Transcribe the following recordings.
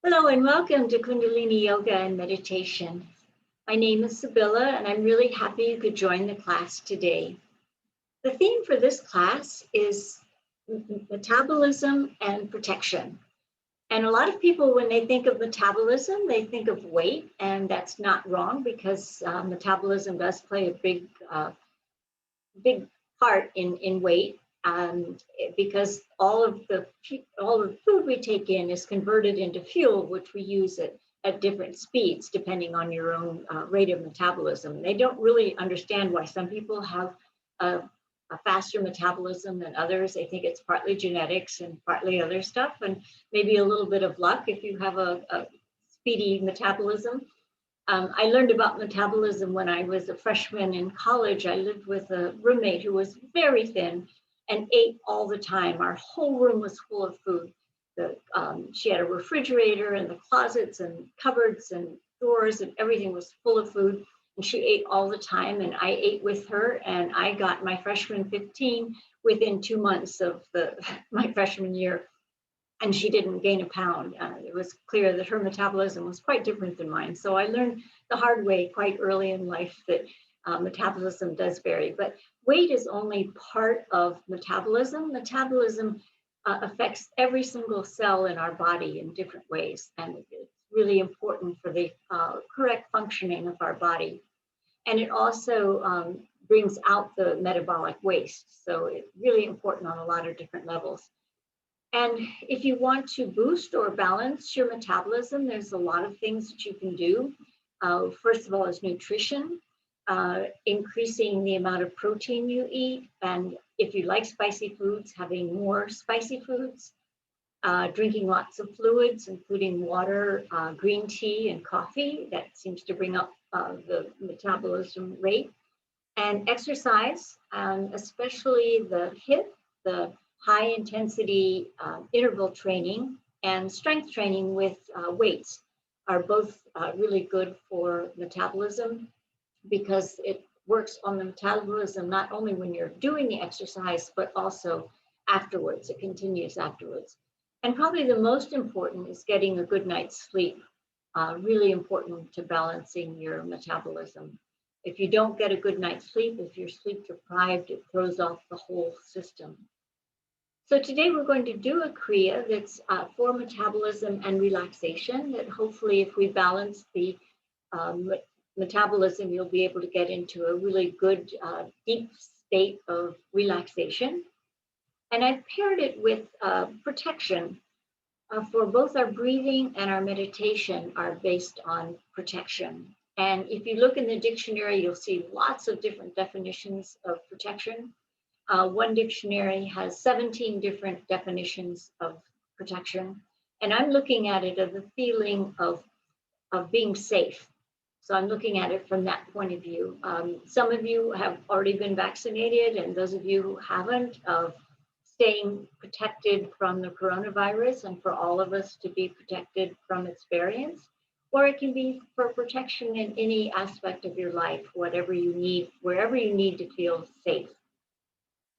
Hello and welcome to Kundalini Yoga and Meditation. My name is Sybilla and I'm really happy you could join the class today. The theme for this class is metabolism and protection. And a lot of people, when they think of metabolism, they think of weight, and that's not wrong because metabolism does play a big part in weight, because all of the food we take in is converted into fuel, which we use at different speeds depending on your own rate of metabolism. They don't really understand why some people have a faster metabolism than others. They think it's partly genetics and partly other stuff, and maybe a little bit of luck if you have a speedy metabolism. I learned about metabolism when I was a freshman in college. I lived with a roommate who was very thin and ate all the time. Our whole room was full of food. She had a refrigerator and the closets and cupboards and drawers and everything was full of food. And she ate all the time, and I ate with her. And I got my freshman 15 within 2 months of my freshman year. And she didn't gain a pound. It was clear that her metabolism was quite different than mine. So I learned the hard way quite early in life that metabolism does vary. But weight is only part of metabolism. Metabolism affects every single cell in our body in different ways. And it's really important for the correct functioning of our body. And it also brings out the metabolic waste. So it's really important on a lot of different levels. And if you want to boost or balance your metabolism, there's a lot of things that you can do. First of all, is nutrition, increasing the amount of protein you eat. And if you like spicy foods, having more spicy foods, drinking lots of fluids, including water, green tea, and coffee. That seems to bring up the metabolism rate. And exercise, especially the HIIT, the high intensity interval training, and strength training with weights are both really good for metabolism, because it works on the metabolism not only when you're doing the exercise, but also afterwards. It continues afterwards. And probably the most important is getting a good night's sleep, really important to balancing your metabolism. If you don't get a good night's sleep, if you're sleep deprived, it throws off the whole system. So today we're going to do a Kriya that's for metabolism and relaxation, that hopefully if we balance the metabolism, you'll be able to get into a really good deep state of relaxation. And I've paired it with protection. For both our breathing and our meditation are based on protection. And if you look in the dictionary, you'll see lots of different definitions of protection. One dictionary has 17 different definitions of protection. And I'm looking at it as a feeling of being safe. So I'm looking at it from that point of view. Some of you have already been vaccinated, and those of you who haven't, of staying protected from the coronavirus, and for all of us to be protected from its variants. Or it can be for protection in any aspect of your life, whatever you need, wherever you need to feel safe.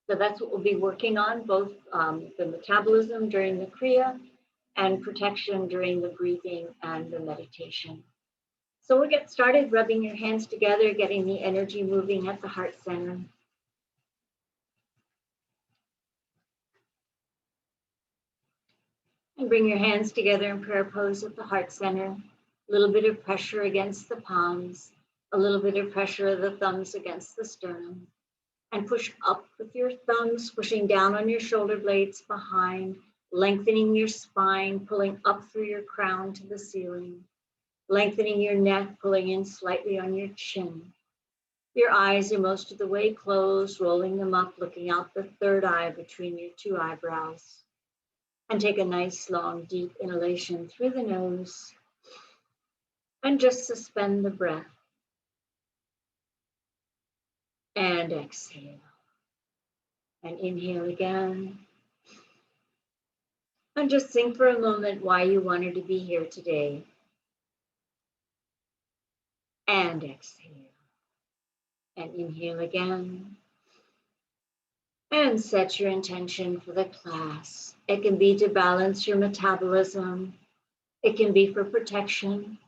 So that's what we'll be working on, both the metabolism during the Kriya and protection during the breathing and the meditation. So we'll get started rubbing your hands together, getting the energy moving at the heart center. And bring your hands together in prayer pose at the heart center. A little bit of pressure against the palms, a little bit of pressure of the thumbs against the sternum. And push up with your thumbs, pushing down on your shoulder blades behind, lengthening your spine, pulling up through your crown to the ceiling, lengthening your neck, pulling in slightly on your chin. Your eyes are most of the way closed, rolling them up, looking out the third eye between your two eyebrows. And take a nice, long, deep inhalation through the nose. And just suspend the breath. And exhale. And inhale again. And just think for a moment why you wanted to be here today. And exhale. And inhale again. And set your intention for the class. It can be to balance your metabolism, It can be for protection.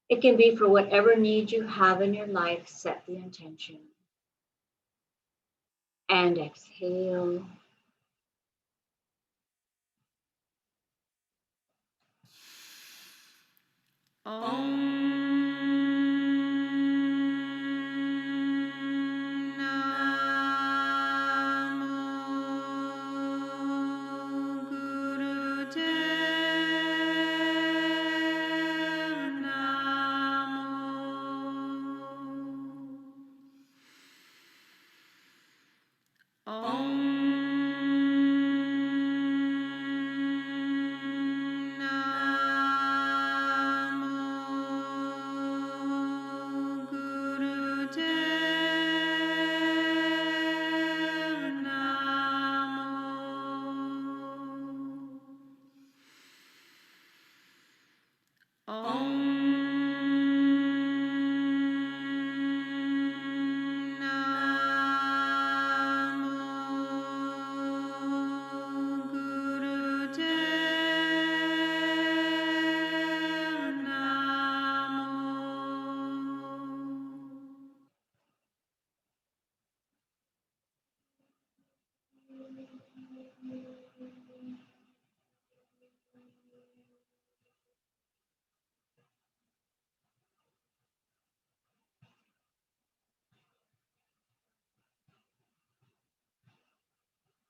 It can be for whatever need you have in your life. Set the intention. And exhale.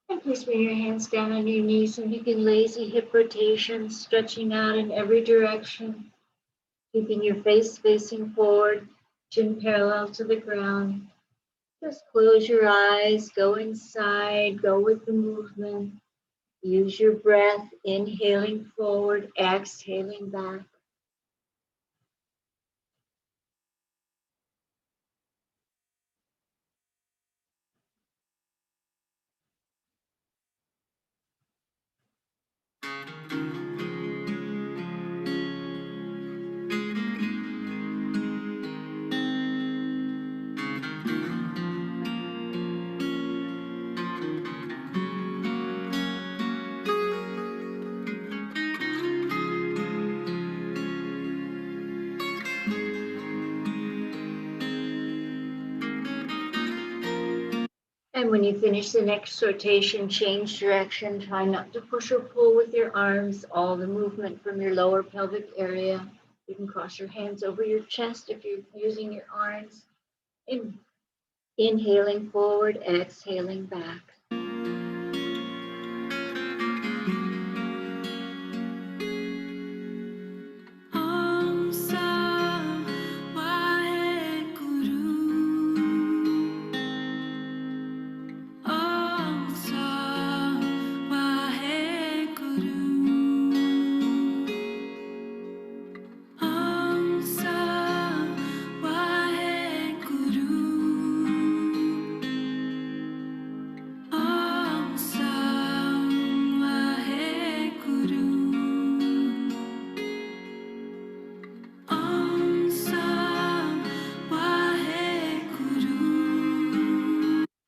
And please bring your hands down on your knees and begin lazy hip rotation, stretching out in every direction, keeping your face facing forward, chin parallel to the ground. Just close your eyes, go inside, go with the movement. Use your breath, inhaling forward, exhaling back. And when you finish the next rotation, change direction. Try not to push or pull with your arms, all the movement from your lower pelvic area. You can cross your hands over your chest if you're using your arms. Inhaling forward, exhaling back.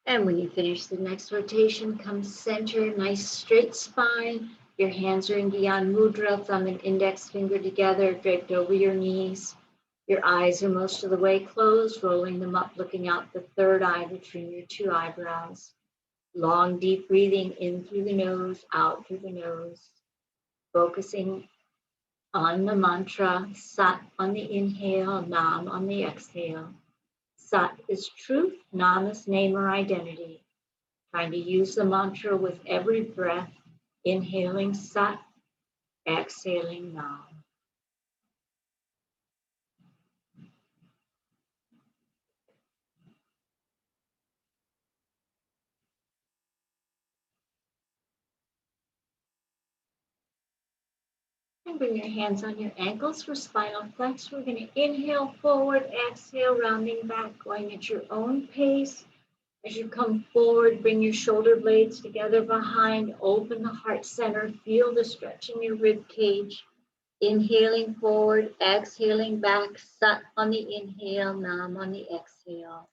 And when you finish the next rotation, come center, nice straight spine. Your hands are in Gyan Mudra, thumb and index finger together, draped over your knees. Your eyes are most of the way closed, rolling them up, looking out the third eye between your two eyebrows. Long, deep breathing in through the nose, out through the nose. Focusing on the mantra, Sat on the inhale, Nam on the exhale. Sat is truth, Nam is name or identity. Trying to use the mantra with every breath, inhaling Sat, exhaling Nam. And bring your hands on your ankles for spinal flex. We're going to inhale forward, exhale, rounding back, going at your own pace. As you come forward, bring your shoulder blades together behind, open the heart center, feel the stretch in your rib cage. Inhaling forward, exhaling back, Sat on the inhale, Nam on the exhale.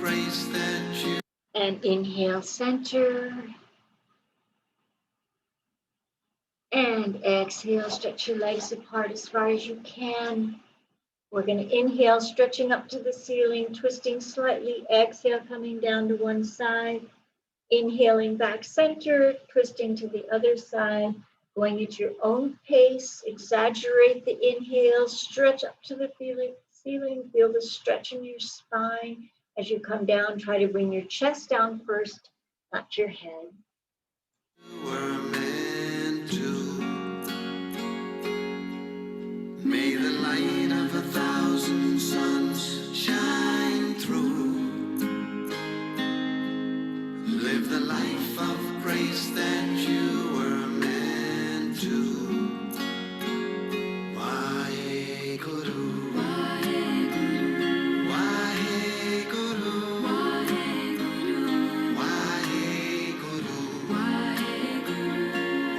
grace that you. And inhale, center. And exhale, stretch your legs apart as far as you can. We're going to inhale, stretching up to the ceiling, twisting slightly. Exhale, coming down to one side. Inhaling back center, twisting to the other side. Going at your own pace. Exaggerate the inhale, stretch up to the ceiling. Feel the stretch in your spine. As you come down, try to bring your chest down first, not your head. Were meant to. May the light of 1,000 suns shine through. Live the life of grace that you were meant to. Wahe Guru, Wahe Guru, Wahe Guru, Wahe Guru, Wahe Guru,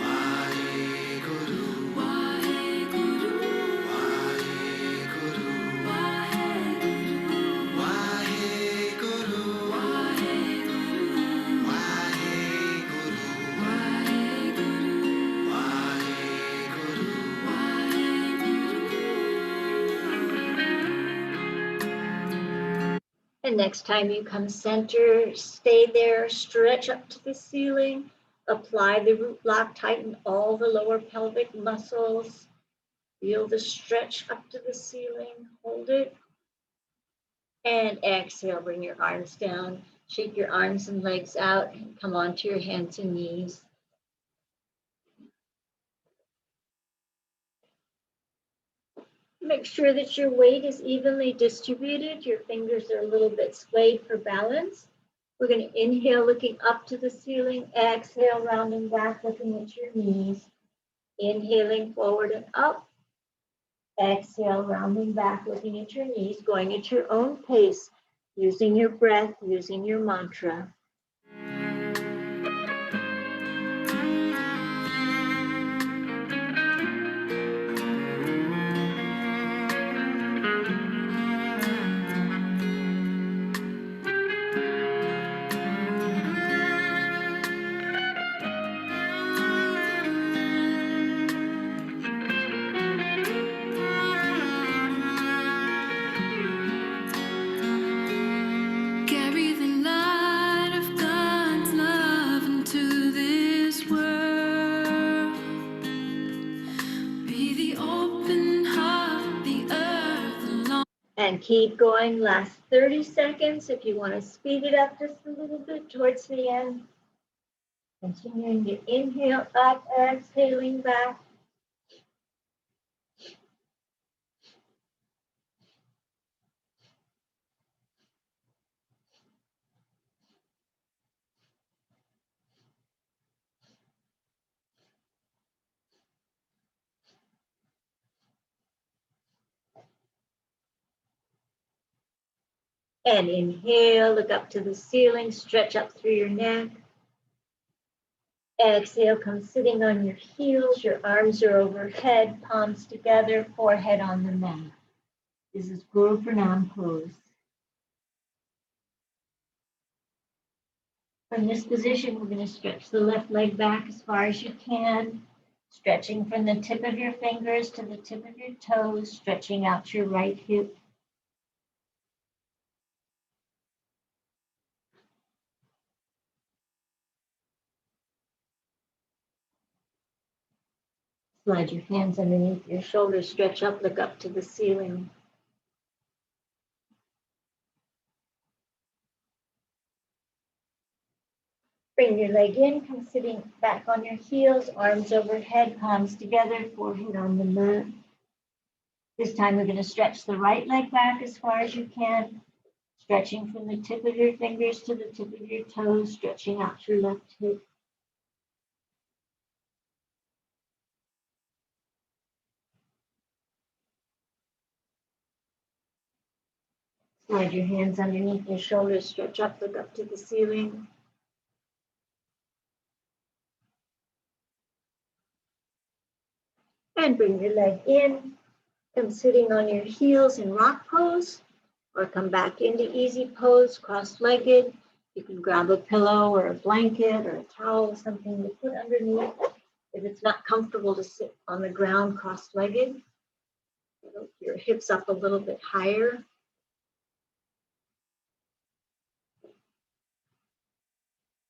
Wahe Guru, Wahe Guru, Wahe Guru, Wahe Guru, Wahe Guru, Wahe Guru, Wahe Guru, Wahe Guru, Wahe Guru, Wahe Guru. And next time you come center, stay there, stretch up to the ceiling, apply the root block, tighten all the lower pelvic muscles, feel the stretch up to the ceiling, hold it, and exhale, bring your arms down, shake your arms and legs out, and come onto your hands and knees. Make sure that your weight is evenly distributed. Your fingers are a little bit swayed for balance. We're going to inhale, looking up to the ceiling. Exhale, rounding back, looking at your knees. Inhaling forward and up. Exhale, rounding back, looking at your knees, going at your own pace, using your breath, using your mantra. Carry the light of God's love into this world. Be the open heart, the earth alone. And keep going. Last 30 seconds. If you want to speed it up just a little bit towards the end. Continuing to inhale up, exhaling back. And inhale, look up to the ceiling, stretch up through your neck. Exhale, come sitting on your heels, your arms are overhead, palms together, forehead on the mat. This is Guru Pranam pose. From this position, we're going to stretch the left leg back as far as you can, stretching from the tip of your fingers to the tip of your toes, stretching out your right hip. Slide your hands underneath your shoulders, stretch up, look up to the ceiling. Bring your leg in, come sitting back on your heels, arms overhead, palms together, forehead on the mat. This time we're going to stretch the right leg back as far as you can, stretching from the tip of your fingers to the tip of your toes, stretching out your left hip. Slide your hands underneath your shoulders, stretch up, look up to the ceiling. And bring your leg in. Come sitting on your heels in rock pose, or come back into easy pose, cross-legged. You can grab a pillow or a blanket or a towel, something to put underneath. If it's not comfortable to sit on the ground cross-legged, your hips up a little bit higher.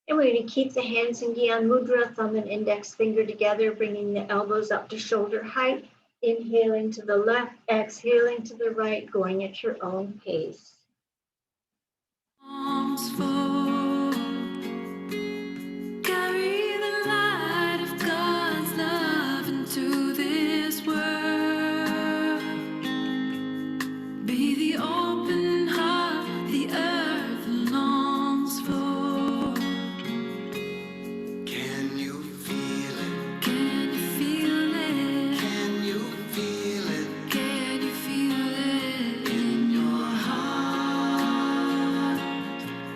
And we're going to keep the hands in Gyan Mudra, thumb and index finger together, bringing the elbows up to shoulder height. Inhaling to the left, exhaling to the right, going at your own pace. Carry the light of God's love into this world. Be the open heart the earth longs for. Can you feel it? Can you feel it? Can you feel it? Can you feel it in your heart?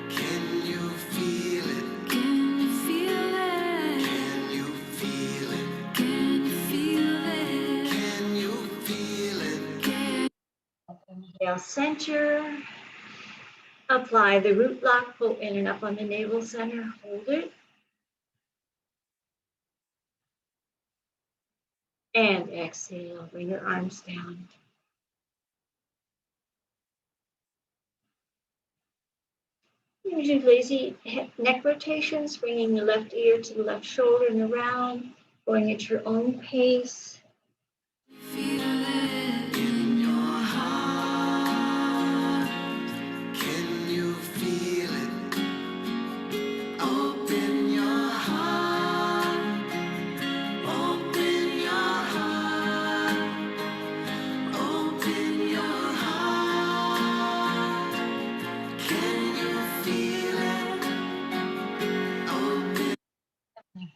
Can you feel it? Can you feel it? Can you feel it? Can you feel it? Can you feel it? Inhale, center. Apply the root lock, pull in and up on the navel center, hold it. And exhale, bring your arms down. You do lazy neck rotations, bringing the left ear to the left shoulder and around, going at your own pace. Feel it in your heart. Can you feel it? Open your heart. Open your heart. Open your heart. Can you feel it? Open.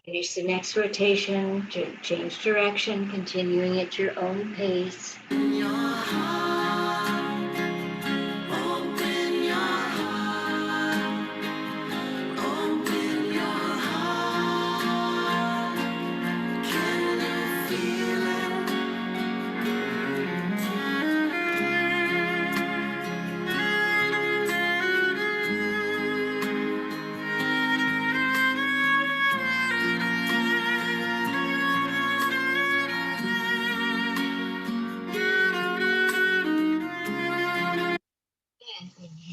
Finish the next rotation, change direction, continuing at your own pace. Your heart, open your heart, open your heart. Can you feel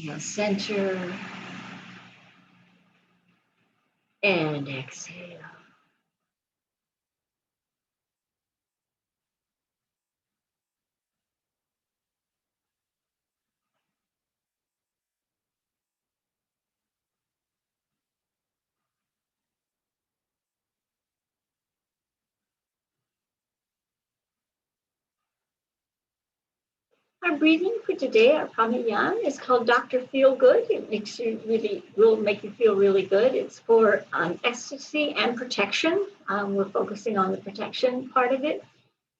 Inhale, center. And exhale. Our breathing for today, our pranayama, is called Dr. Feel Good. It will make you feel really good. It's for ecstasy and protection. We're focusing on the protection part of it.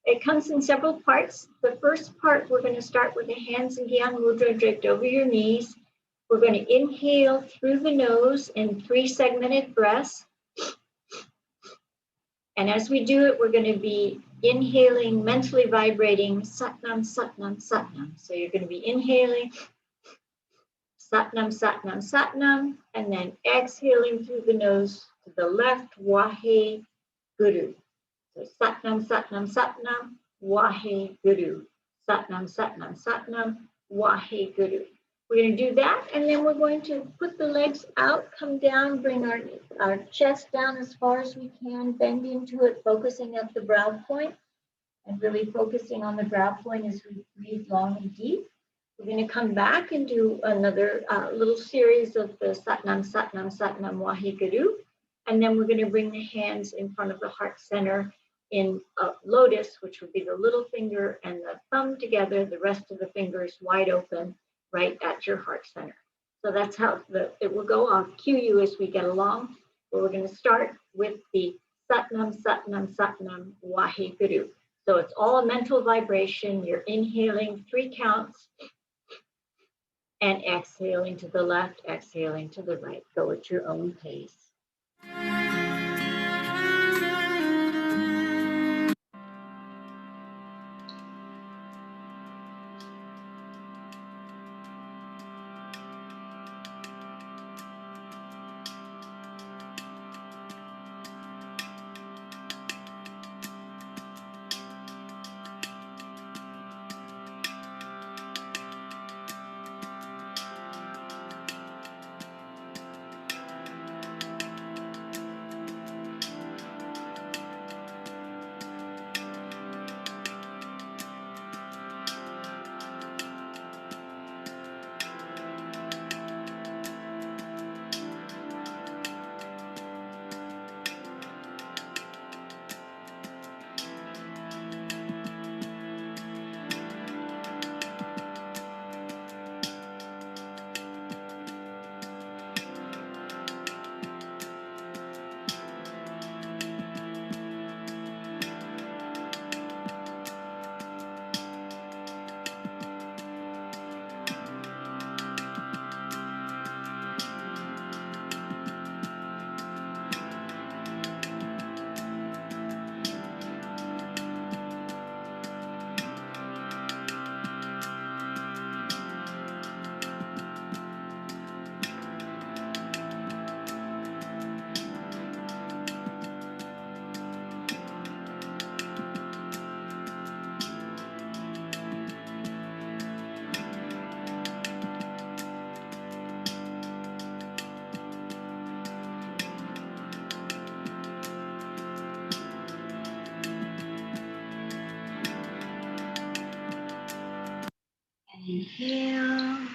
It comes in several parts. The first part, we're going to start with the hands in Gyan Mudra draped over your knees. We're going to inhale through the nose in 3 segmented breaths. And as we do it, we're going to be inhaling, mentally vibrating Satnam, Satnam, Satnam. So you're going to be inhaling Satnam, Satnam, Satnam, and then exhaling through the nose to the left, Wahe Guru. So Satnam, Satnam, Satnam, Wahe Guru. Satnam, Satnam, Satnam, Wahe Guru. We're going to do that, and then we're going to put the legs out, come down, bring our chest down as far as we can, bend into it, focusing at the brow point, and really focusing on the brow point as we breathe long and deep. We're going to come back and do another little series of the Satnam, Satnam, Satnam, Wahe Guru, and then we're going to bring the hands in front of the heart center in a lotus, which would be the little finger and the thumb together, the rest of the fingers wide open, right at your heart center. So that's how it will go. I'll cue you as we get along. But we're going to start with the Satnam, Satnam, Satnam, Wahe Guru. So it's all a mental vibration. You're inhaling 3 counts and exhaling to the left, exhaling to the right. Go at your own pace. Inhale.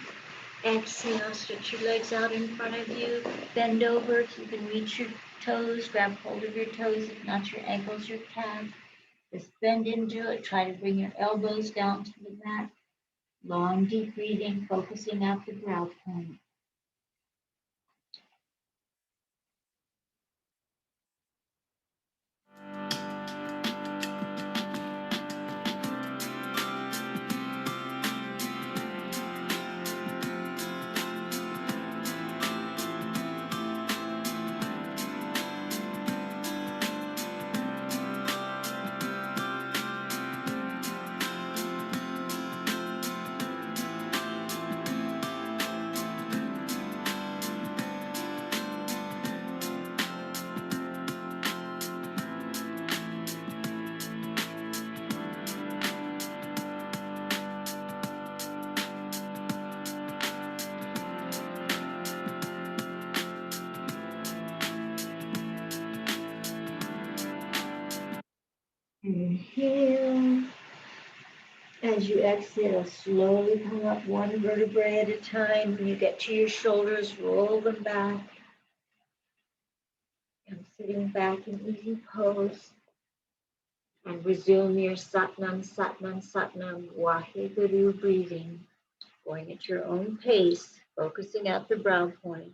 Exhale, stretch your legs out in front of you. Bend over so you can reach your toes. Grab hold of your toes, if not your ankles, your calf. Just bend into it. Try to bring your elbows down to the mat. Long, deep breathing, focusing out the brow point. Inhale. As you exhale, slowly come up one vertebrae at a time. When you get to your shoulders, roll them back. And sitting back in easy pose. And resume your Satnam, Satnam, Satnam, Waheguru breathing. Going at your own pace, focusing at the brow point.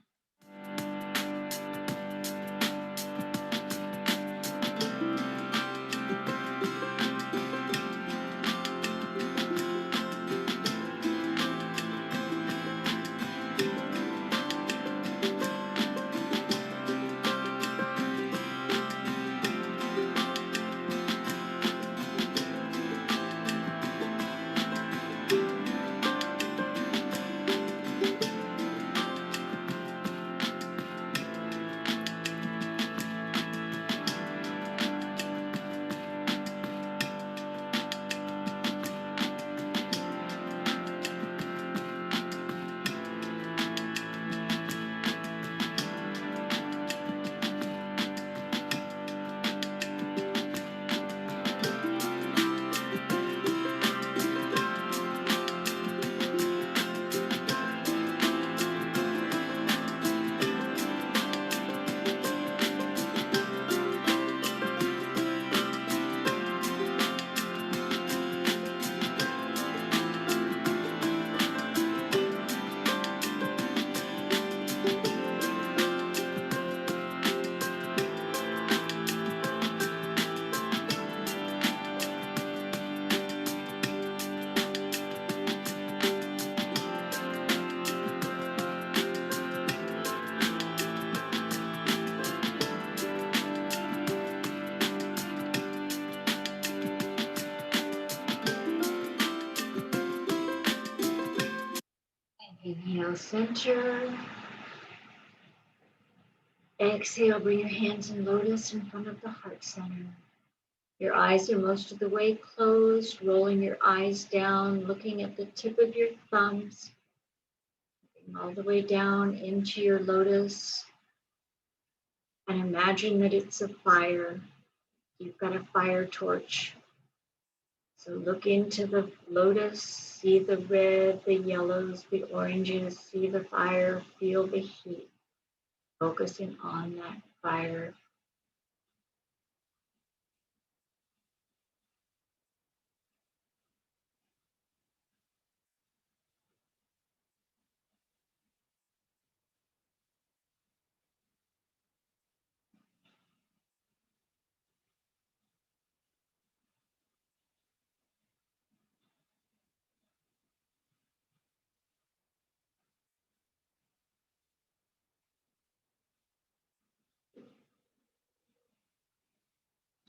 Inhale, center. Exhale, bring your hands in lotus in front of the heart center. Your eyes are most of the way closed, rolling your eyes down, looking at the tip of your thumbs, all the way down into your lotus. And imagine that it's a fire. You've got a fire torch. So look into the lotus, see the red, the yellows, the oranges, see the fire, feel the heat, focusing on that fire.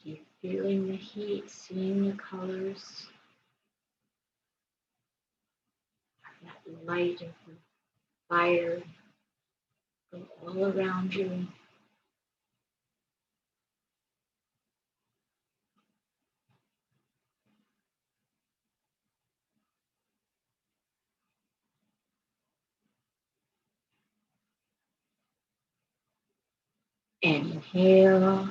Keep feeling the heat, seeing the colors, that light of the fire go all around you. Inhale,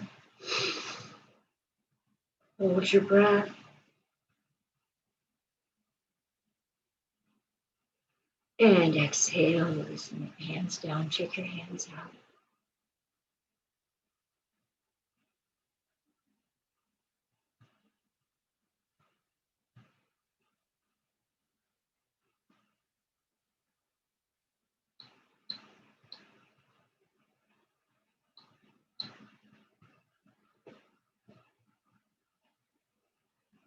hold your breath. And exhale, loosen your hands down, shake your hands out.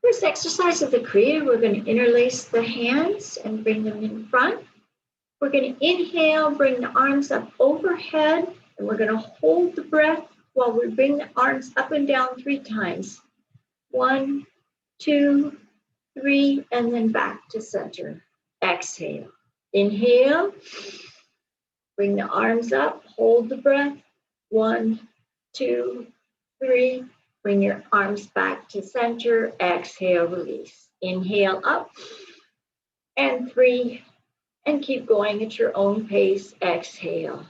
First exercise of the Kriya, we're going to interlace the hands and bring them in front. We're going to inhale, bring the arms up overhead, and we're going to hold the breath while we bring the arms up and down 3 times. 1, 2, 3, and then back to center. Exhale. Inhale, bring the arms up, hold the breath. 1, 2, 3. Bring your arms back to center. Exhale, release. Inhale up, and 3, and keep going at your own pace. Exhale.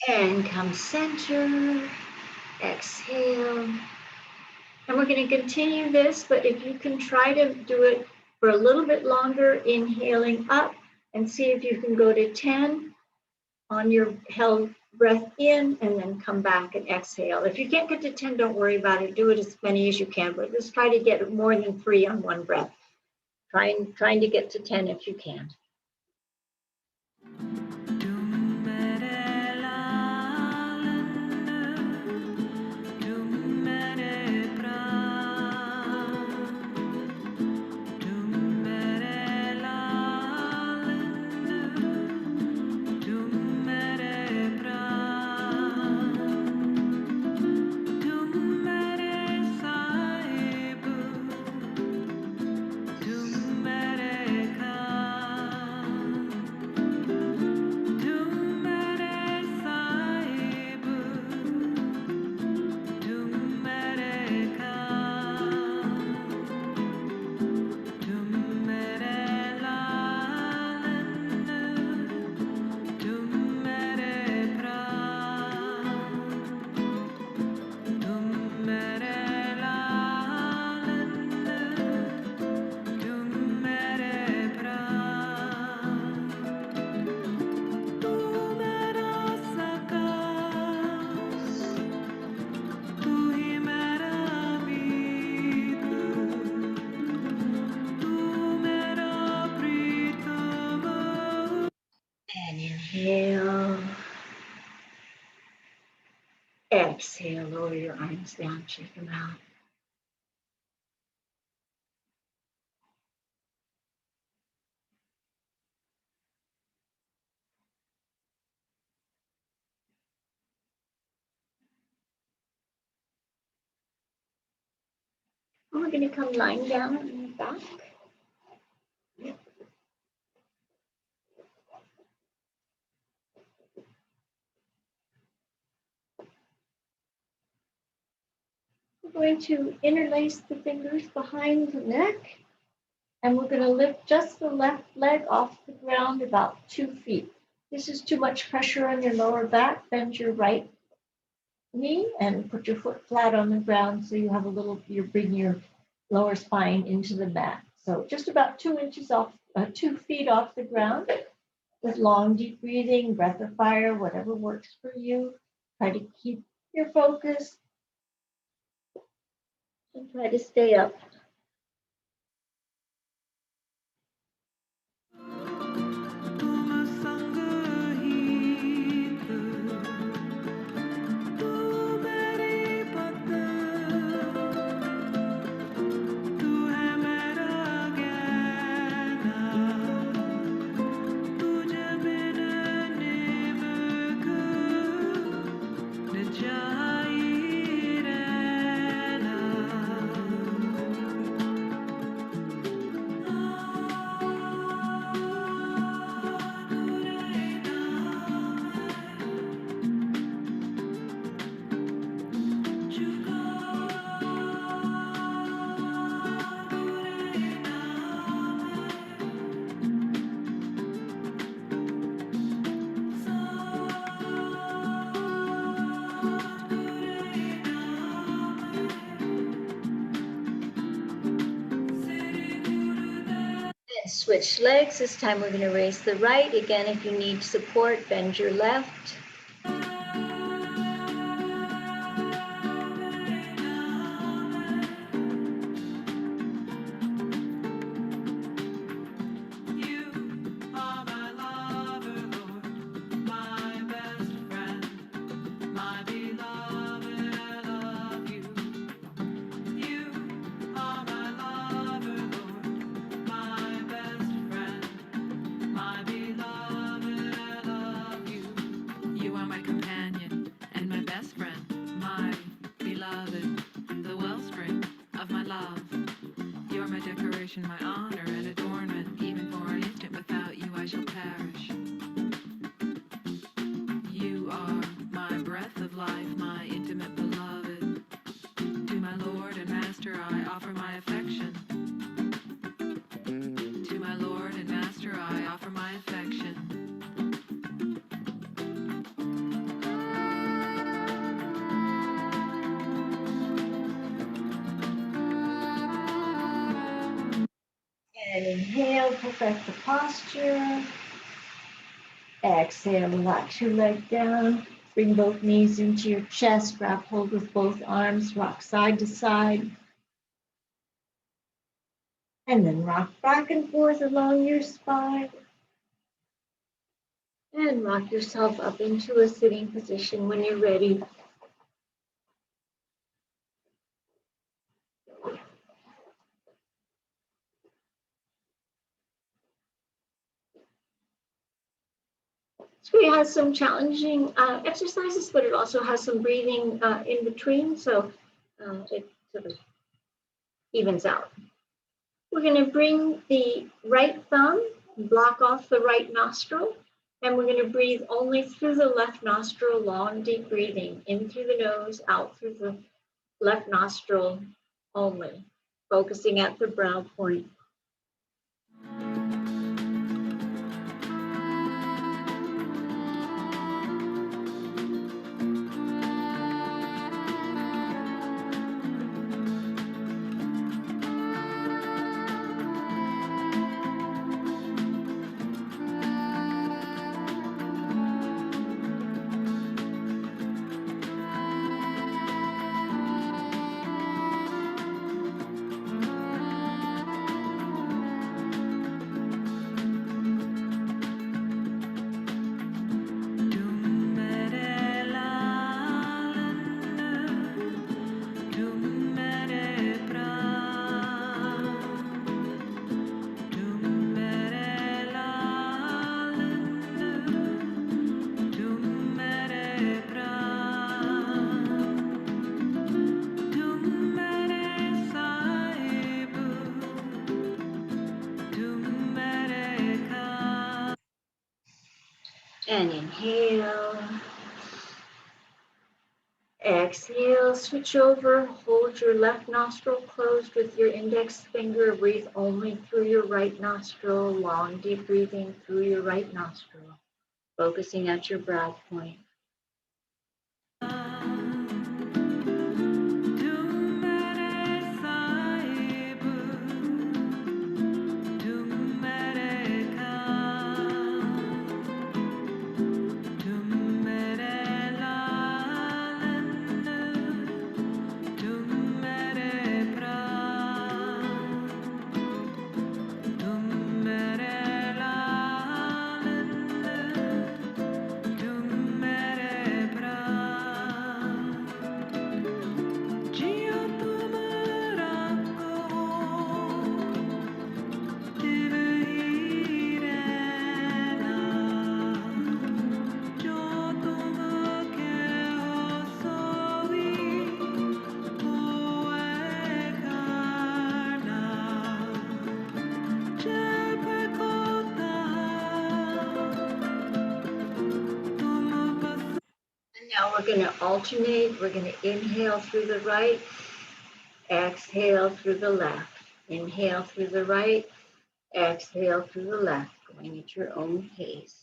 And come center, exhale. And we're going to continue this, but if you can try to do it for a little bit longer, inhaling up and see if you can go to 10 on your held breath in and then come back and exhale. If you can't get to 10, don't worry about it. Do it as many as you can, but just try to get more than 3 on one breath. Trying to get to 10 if you can. And inhale. Exhale, lower your arms down, shake them out. And we're going to come lying down on your back. We're going to interlace the fingers behind the neck, and we're going to lift just the left leg off the ground about 2 feet. This is too much pressure on your lower back. Bend your right knee and put your foot flat on the ground so you have you bring your lower spine into the mat. So just about 2 inches off, 2 feet off the ground with long, deep breathing, breath of fire, whatever works for you. Try to keep your focus and try to stay up. Switch legs. This time we're going to raise the right. Again, if you need support, bend your left. My honor and adornment, even for an instant without you I shall perish. You are my breath of life, my intimate beloved. To my Lord and Master I offer my affection. To my Lord and Master I offer my affection. And inhale, perfect the posture. Exhale, relax your leg down. Bring both knees into your chest. Grab hold with both arms. Rock side to side. And then rock back and forth along your spine. And rock yourself up into a sitting position when you're ready. Kriya has some challenging exercises, but it also has some breathing in between, so it sort of evens out. We're going to bring the right thumb, block off the right nostril, and we're going to breathe only through the left nostril, long, deep breathing, in through the nose, out through the left nostril only, focusing at the brow point. And inhale. Exhale, switch over, hold your left nostril closed with your index finger, breathe only through your right nostril, long deep breathing through your right nostril, focusing at your brow point. going to alternate. We're going to inhale through the right, exhale through the left. Inhale through the right, exhale through the left, going at your own pace.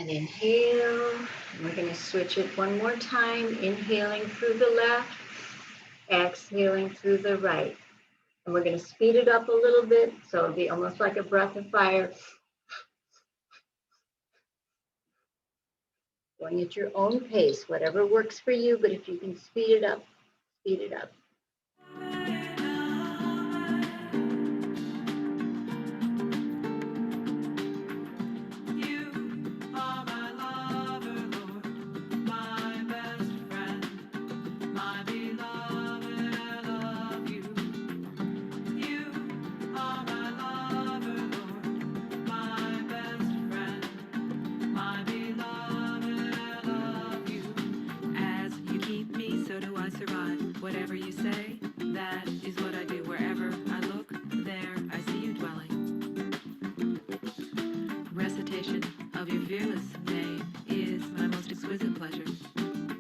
And inhale. And we're going to switch it one more time. Inhaling through the left, exhaling through the right. And we're going to speed it up a little bit, so it'll be almost like a breath of fire. Going at your own pace, whatever works for you, but if you can speed it up, speed it up. Whatever you say, that is what I do. Wherever I look, there I see you dwelling. Recitation of your fearless name is my most exquisite pleasure.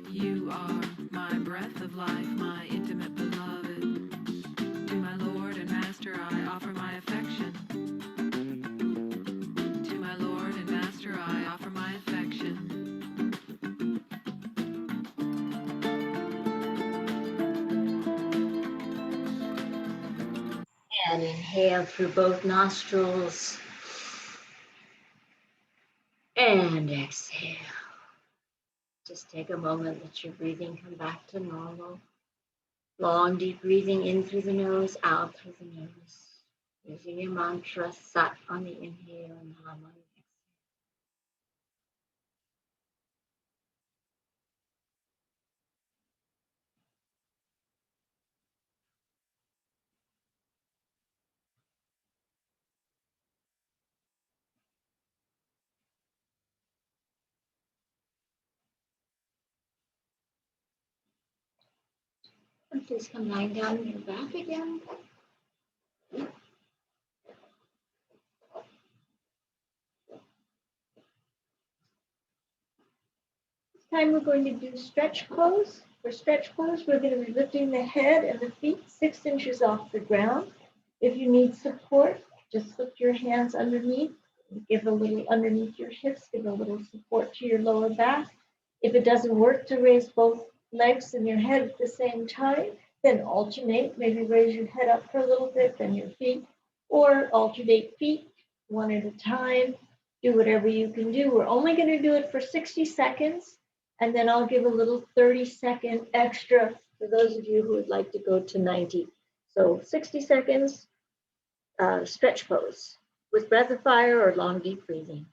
You are my breath of life, my intimate beloved. To my Lord and Master I offer my affection. To my Lord and Master I offer my affection. And inhale through both nostrils. And exhale. Just take a moment, let your breathing come back to normal. Long, deep breathing in through the nose, out through the nose. Using your mantra, Sat on the inhale and Ham on the exhale. Please come lying down on your back again. This time we're going to do stretch pose. For stretch pose, we're going to be lifting the head and the feet 6 inches off the ground. If you need support, just slip your hands underneath. Give a little underneath your hips, give a little support to your lower back. If it doesn't work to raise both legs and your head at the same time, then alternate. Maybe raise your head up for a little bit, then your feet, or alternate feet one at a time. Do whatever you can do. We're only going to do it for 60 seconds, and then I'll give a little 30-second extra for those of you who would like to go to 90. So 60 seconds, stretch pose with breath of fire or long, deep breathing.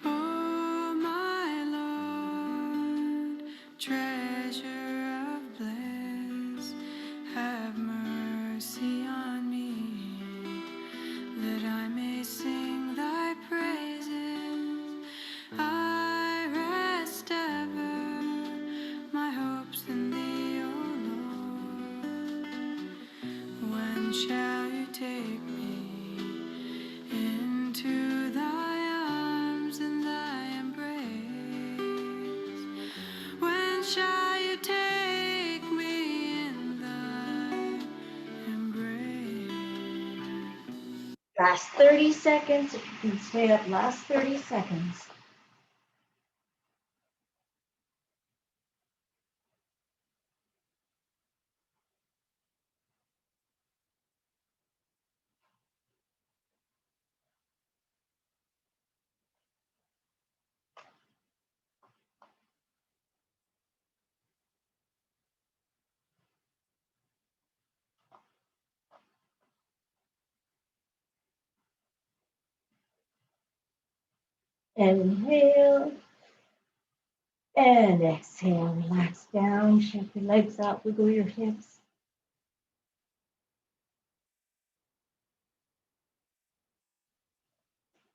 Oh, my Lord, treasure of bliss, have mercy on me. Last 30 seconds, if you can stay up, last 30 seconds. Inhale and exhale. Relax down, shake your legs out, wiggle your hips.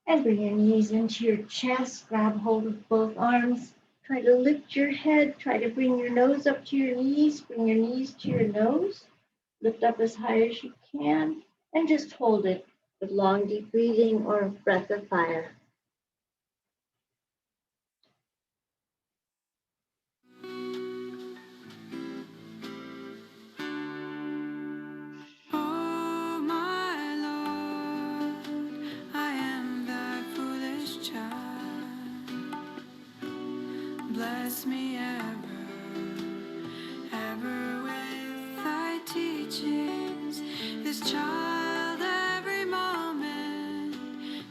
And bring your knees into your chest. Grab hold of both arms. Try to lift your head. Try to bring your nose up to your knees. Bring your knees to your nose. Lift up as high as you can. And just hold it with long, deep breathing or a breath of fire. Oh, my Lord, I am thy foolish child. Bless me ever with thy teachings. This child every moment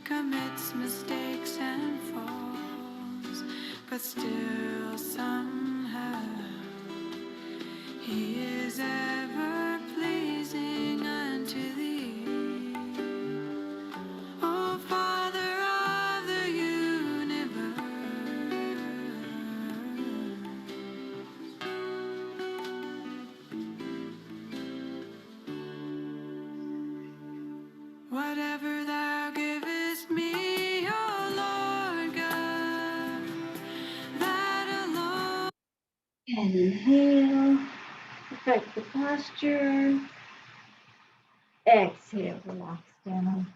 commits mistakes and falls, but still somehow he is ever pleasing unto thee. O Father of the universe, whatever thou givest me, O Lord God, that alone. And inhale. Perfect the posture. Exhale, relax down.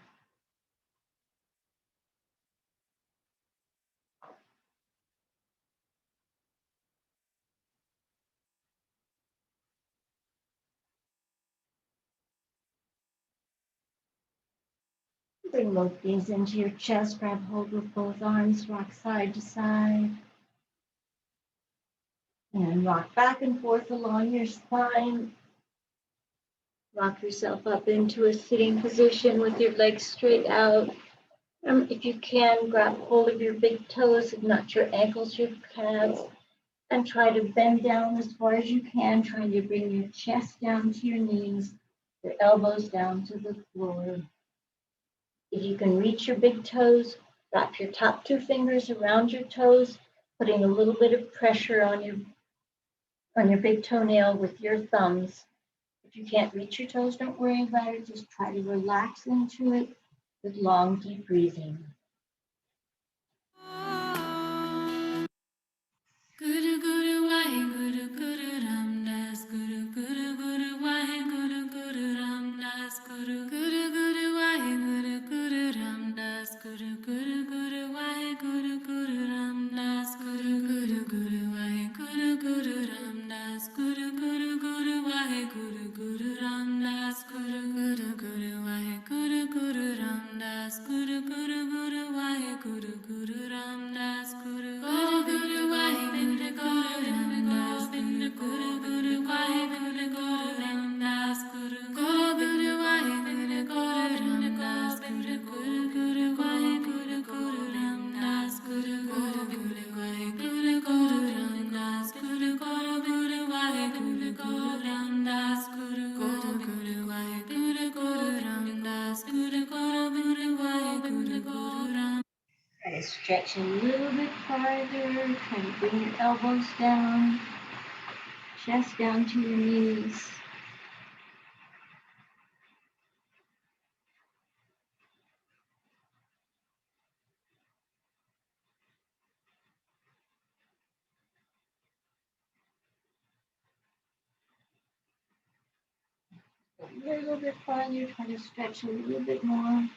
Bring both knees into your chest. Grab hold with both arms. Rock side to side. And rock back and forth along your spine. Rock yourself up into a sitting position with your legs straight out. If you can, grab hold of your big toes, if not your ankles, your calves, and try to bend down as far as you can, trying to bring your chest down to your knees, your elbows down to the floor. If you can reach your big toes, wrap your top two fingers around your toes, putting a little bit of pressure on your big toenail with your thumbs. If you can't reach your toes, don't worry about it. Just try to relax into it with long, deep breathing. Guru Guru Waheguru Guru Ram Das Guru Guru Guru Waheguru Guru Ram Das Guru Guru Guru Waheguru Guru Ram Das Guru Guru Guru Waheguru Guru Ram Das Guru Guru Guru Waheguru Guru Ram Das Guru Guru Guru Waheguru Guru Ram Das Guru Guru Guru Waheguru Guru Ram Das Guru Guru Guru Waheguru Guru Ram Das Guru Guru Guru Waheguru Try to stretch a little bit farther. Try to bring your elbows down, chest down to your knees. A little bit farther. Try to stretch a little bit more.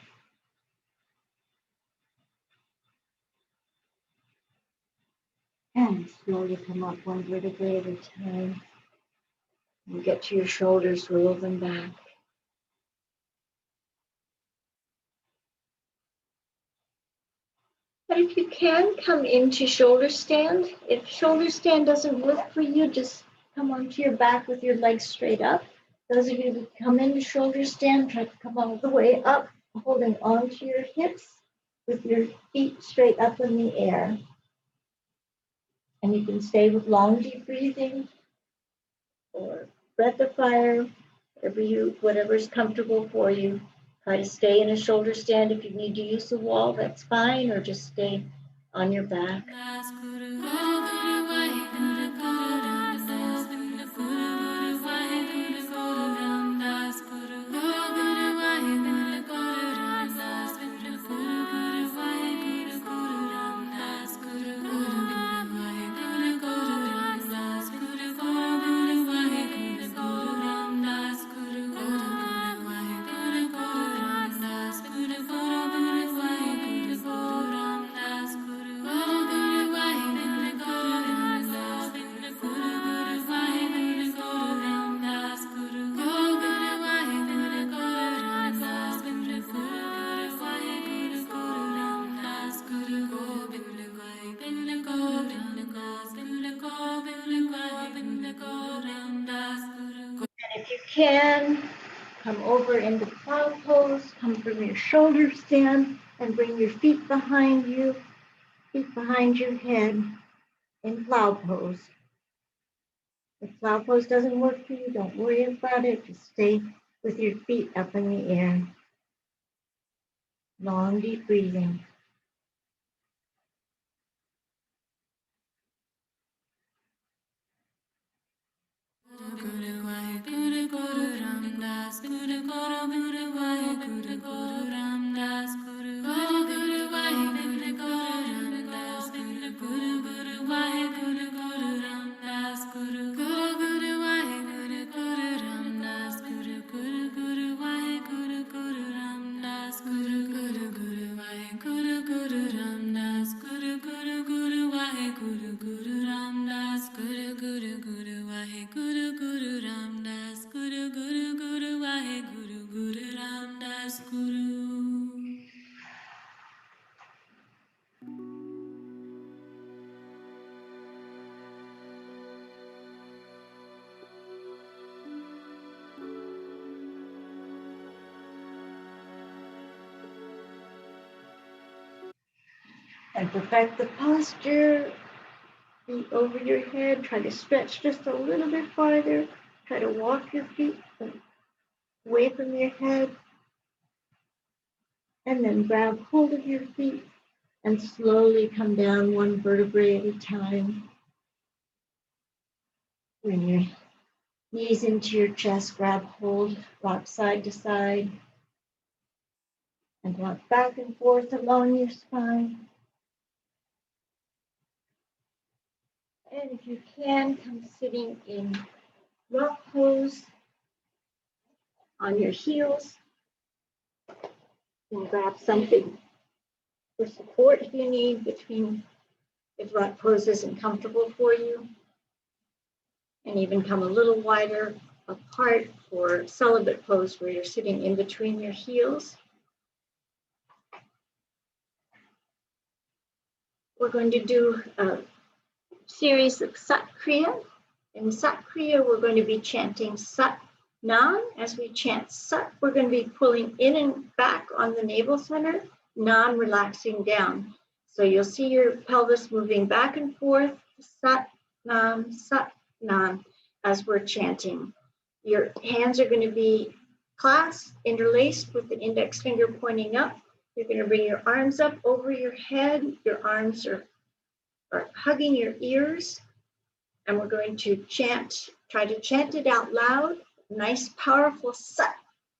And slowly come up one vertebrae at a time. And get to your shoulders, roll them back. But if you can, come into shoulder stand. If shoulder stand doesn't work for you, just come onto your back with your legs straight up. Those of you who come into shoulder stand, try to come all the way up, holding onto your hips with your feet straight up in the air. And you can stay with long, deep breathing or breath of fire, whatever is comfortable for you. Try to stay in a shoulder stand. If you need to use the wall, that's fine, or just stay on your back. If you can, come over into cloud pose, come from your shoulder stand, and bring your feet behind you, feet behind your head in cloud pose. If cloud pose doesn't work for you, don't worry about it. Just stay with your feet up in the air. Long, deep breathing. And perfect the posture, feet over your head. Try to stretch just a little bit farther. Try to walk your feet away from your head. And then grab hold of your feet and slowly come down one vertebrae at a time. Bring your knees into your chest, grab hold, rock side to side, and rock back and forth along your spine. And if you can, come sitting in rock pose on your heels. And grab something for support if you need if rock pose isn't comfortable for you. And even come a little wider apart for celibate pose where you're sitting in between your heels. We're going to do a series of Sat Kriya. In Sat Kriya, we're going to be chanting Sat Nam. As we chant Sat, we're going to be pulling in and back on the navel center, Nam relaxing down. So you'll see your pelvis moving back and forth, Sat Nam, as we're chanting. Your hands are going to be clasped, interlaced with the index finger pointing up. You're going to bring your arms up over your head. Your arms are hugging your ears. And we're going to try to chant it out loud. Nice, powerful Sat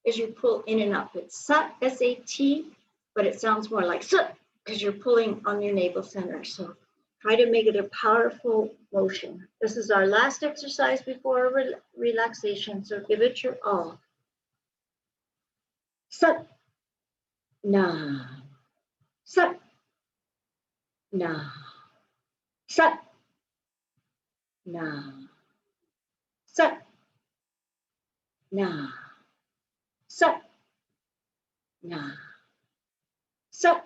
as you pull in and up. It's Sat, S-A-T, but it sounds more like Sat because you're pulling on your navel center. So try to make it a powerful motion. This is our last exercise before relaxation, so give it your all. Sat, na, Sat, na, Sat, na, Sat, na, Sat, na, Sat,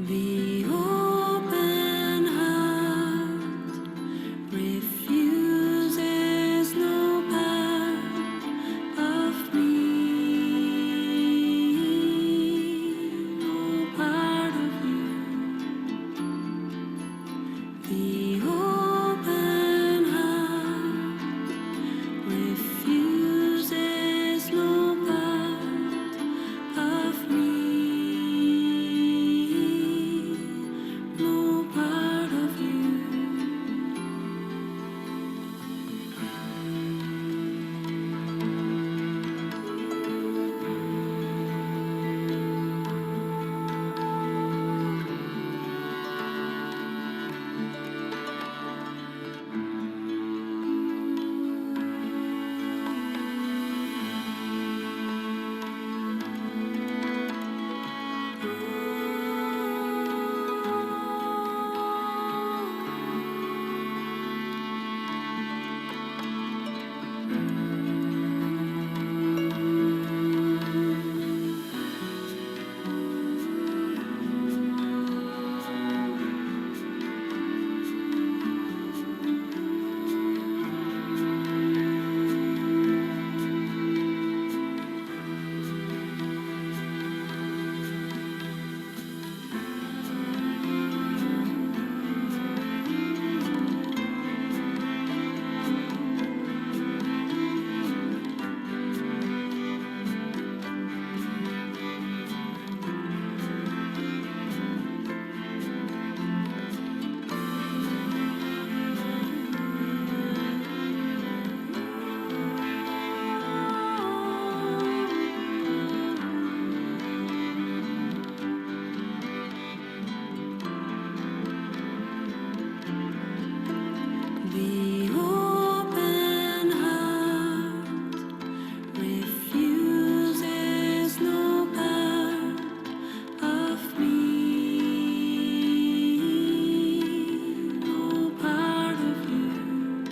The open heart refuses no part of me, no part of you. The open heart refuses no part of me, no part of you. The open heart refuses no part of me, no part of you.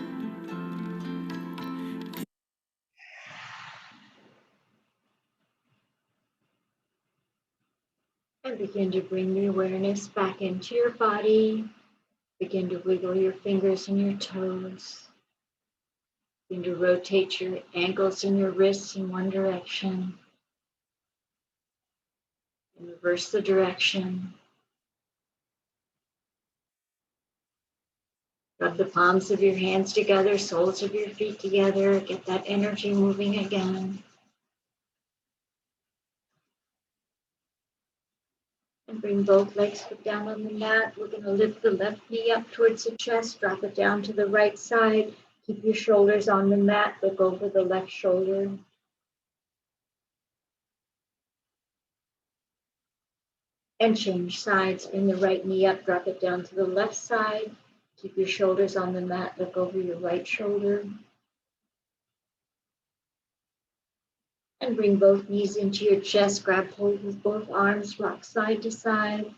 And begin to bring the awareness back into your body. Begin to wiggle your fingers and your toes. Begin to rotate your ankles and your wrists in one direction. And reverse the direction. Rub the palms of your hands together, soles of your feet together. Get that energy moving again. And bring both legs down on the mat. We're going to lift the left knee up towards the chest. Drop it down to the right side. Keep your shoulders on the mat. Look over the left shoulder. And change sides. Bring the right knee up. Drop it down to the left side. Keep your shoulders on the mat. Look over your right shoulder. And bring both knees into your chest. Grab hold with both arms. Rock side to side.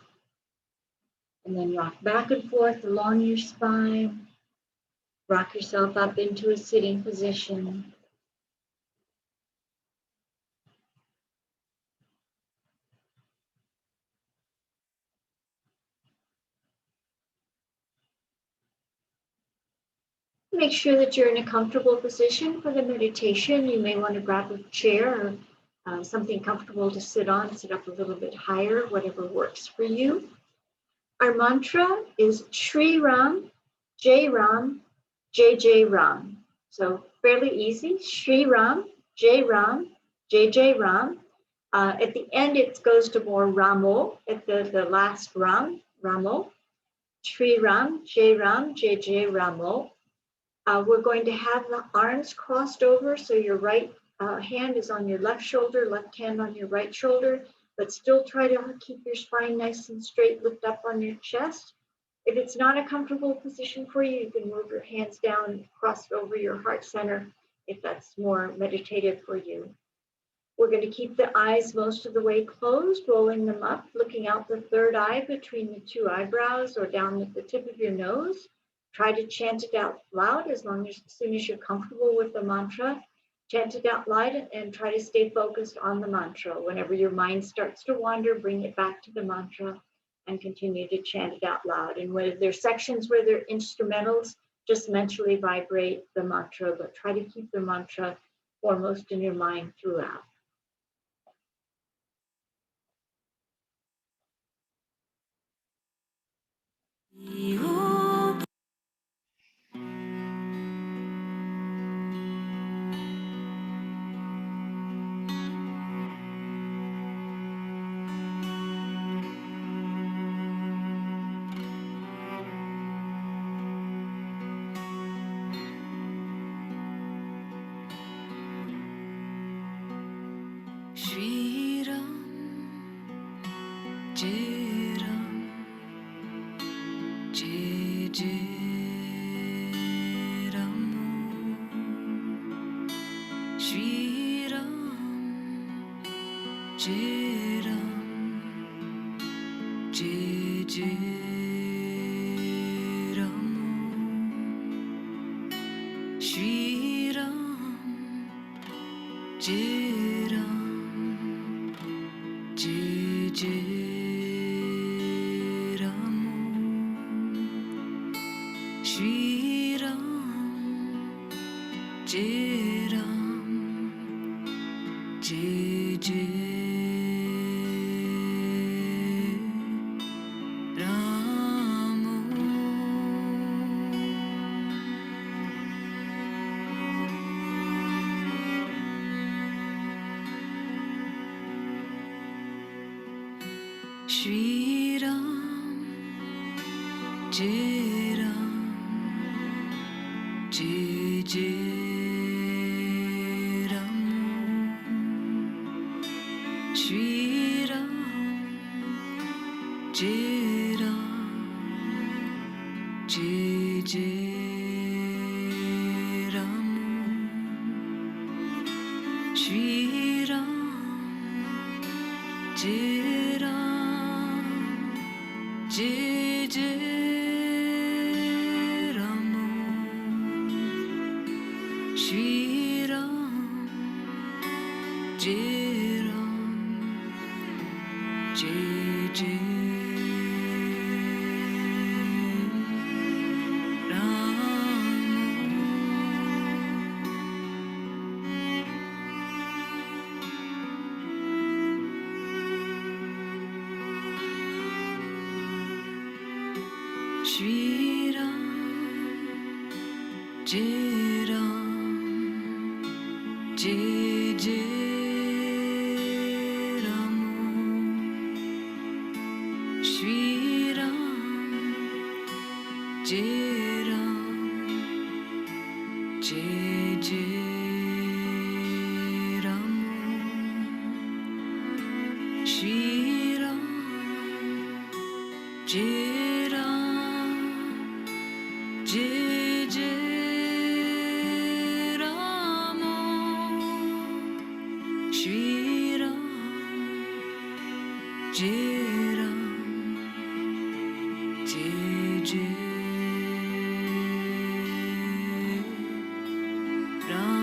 And then rock back and forth along your spine. Rock yourself up into a sitting position. Make sure that you're in a comfortable position for the meditation. You may want to grab a chair or something comfortable to sit on, sit up a little bit higher, whatever works for you. Our mantra is Shri Ram, Jai Ram, Jai Jai Ram. So fairly easy. Shri Ram, Jai Jai Ram. At the end, it goes to more Ramo at the last Ram, Ramo. Shri Ram, Jai Jai Ramo. We're going to have the arms crossed over, so your right hand is on your left shoulder, left hand on your right shoulder, but still try to keep your spine nice and straight, lift up on your chest. If it's not a comfortable position for you, you can move your hands down, cross over your heart center, if that's more meditative for you. We're going to keep the eyes most of the way closed, rolling them up, looking out the third eye between the two eyebrows or down at the tip of your nose. Try to chant it out loud as soon as you're comfortable with the mantra. Chant it out loud and try to stay focused on the mantra. Whenever your mind starts to wander, bring it back to the mantra. and continue to chant it out loud. And where there's sections where there are instrumentals, just mentally vibrate the mantra, but try to keep the mantra foremost in your mind throughout. Shri Ram, Jai Ram, Jai Jai Ram. Shri Ram, Jai Ram, Jai Jai Ram. Shri Ram, Jai Ram, Jai Jai Ram. Shri Ram, Jai Ram, Jai Jai Ram. Shri Ram, Jai Ram, Jai Jai Ram. Shri Ram, Jai Ram, Jai Jai Ram. Shri Ram, Jai Ram, Jai Jai Ram. Shri Ram, Jai Ram, Jai Jai Ram. Shri Ram, Jai Ram, Jai Jai Ram. Shri Ram, Jai Ram, Jai Jai Ram. Shri Ram, Jai Ram, Jai Jai Ram. Shri Ram, Jai Ram, Jai Jai Ram.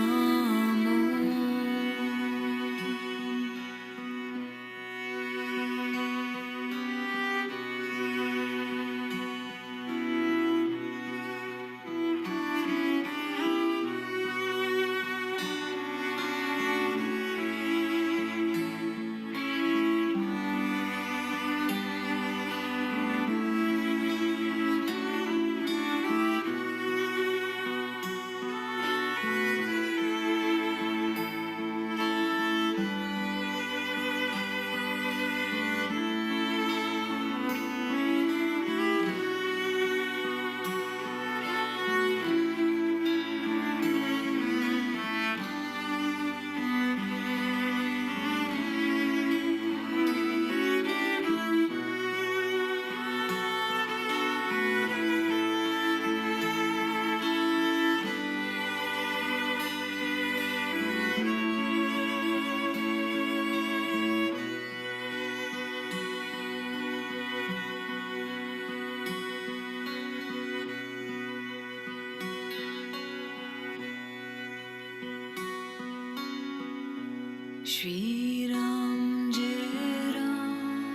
Shri Ram, Jai Ram,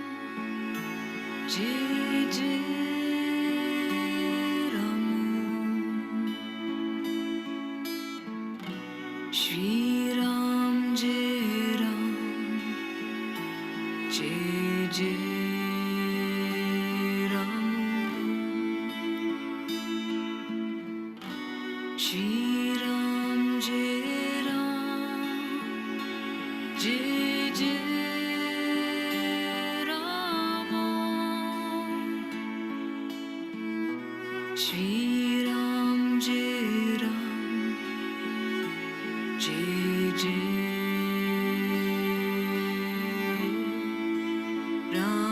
Jai Jai Ram, Shri Ram Jai Ram, Jai Jai Ram, Shri Ram Jai Ram, Jai Jai Ram, Shri Ram Jai Ram, Jai Jai Ram.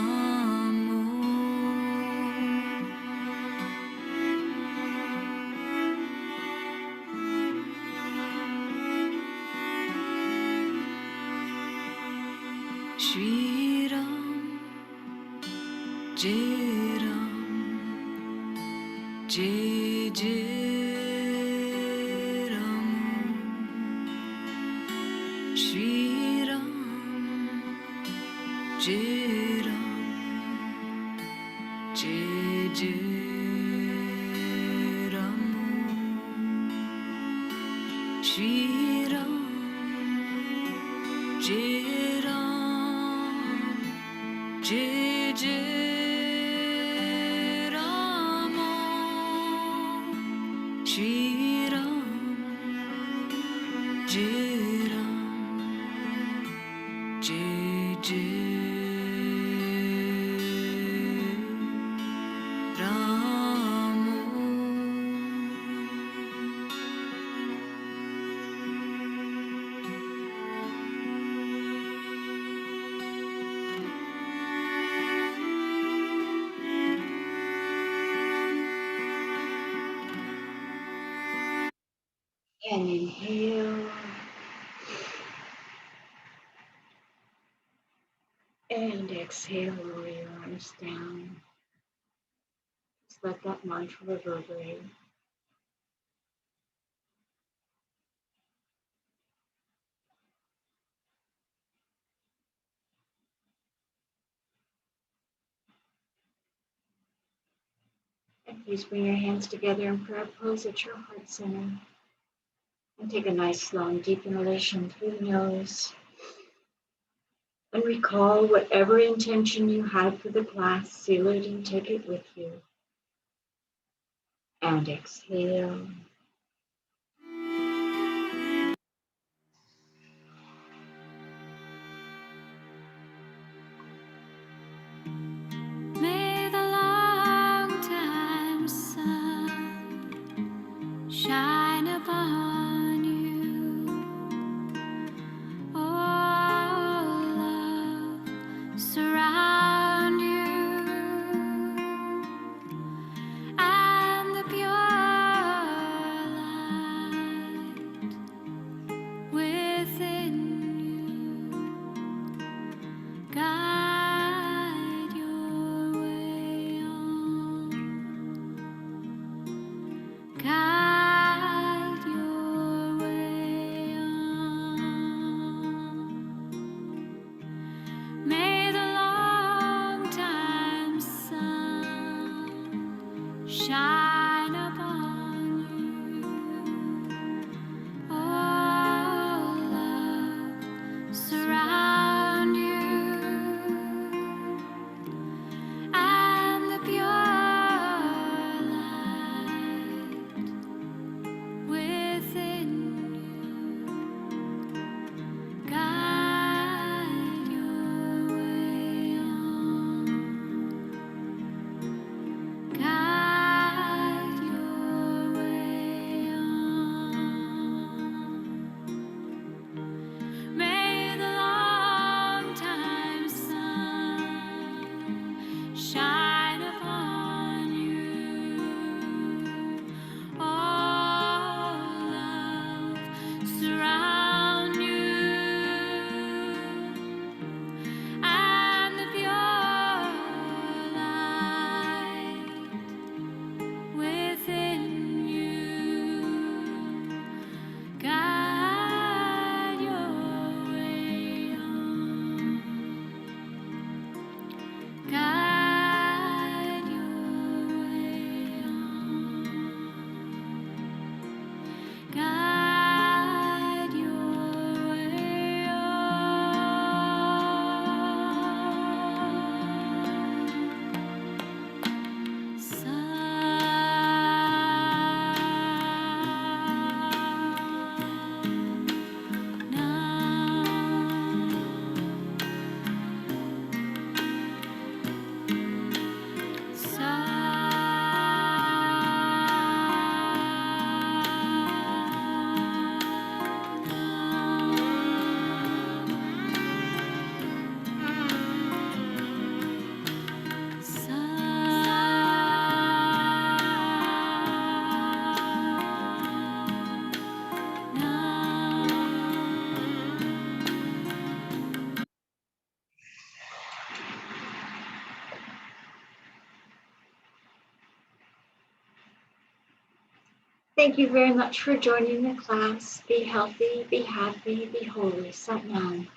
Shri Ram, Jai Ram, Jai Jai Ram, Shri Ram, Jai Ram, Jai Jai Ram, Shri Ram, Jai Ram, Jai Jai Ram, Shri Ram, Jai Ram, Jai Jai Ram. And inhale. And exhale, lower your arms down. Just let that mantra reverberate. And please bring your hands together in prayer pose at your heart center. And take a nice long deep inhalation through the nose. And recall whatever intention you had for the class, seal it and take it with you. And exhale. May the long time sun shine upon you. Oh, love surround you, and the pure light within you guide your way on. Guide your way on. May the long time sun shine upon you. Oh, love surround you, and the pure light within you guide your way on. Guide Thank you very much for joining the class. Be healthy, be happy, be holy. Sat Nam.